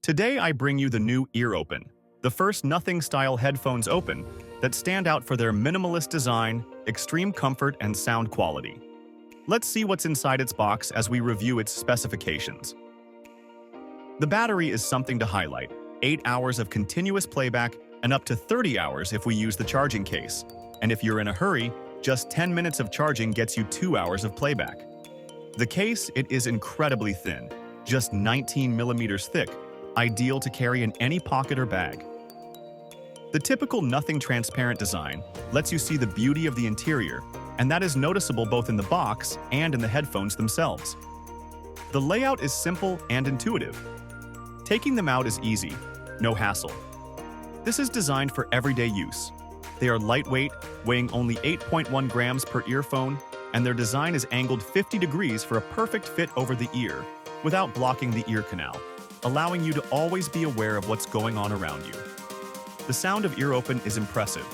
Today I bring you the new Ear Open, the first nothing-style headphones open that stand out for their minimalist design, extreme comfort, and sound quality. Let's see what's inside its box as we review its specifications. The battery is something to highlight: 8 hours of continuous playback and up to 30 hours if we use the charging case. And if you're in a hurry, just 10 minutes of charging gets you 2 hours of playback. The case, it is incredibly thin, just 19 millimeters thick, ideal to carry in any pocket or bag. The typical nothing transparent design lets you see the beauty of the interior, and that is noticeable both in the box and in the headphones themselves. The layout is simple and intuitive. Taking them out is easy, no hassle. This is designed for everyday use. They are lightweight, weighing only 8.1 grams per earphone, and their design is angled 50 degrees for a perfect fit over the ear without blocking the ear canal, allowing you to always be aware of what's going on around you. The sound of Ear Open is impressive.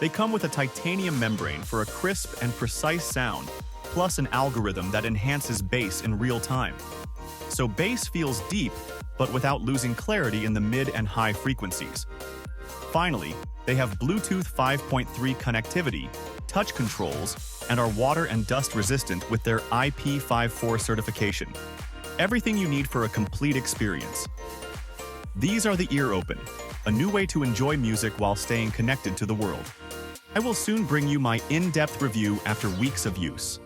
They come with a titanium membrane for a crisp and precise sound, plus an algorithm that enhances bass in real time. So bass feels deep, but without losing clarity in the mid and high frequencies. Finally, they have Bluetooth 5.3 connectivity, touch controls, and are water and dust resistant with their IP54 certification. Everything you need for a complete experience. These are the Ear Open, a new way to enjoy music while staying connected to the world. I will soon bring you my in-depth review after weeks of use.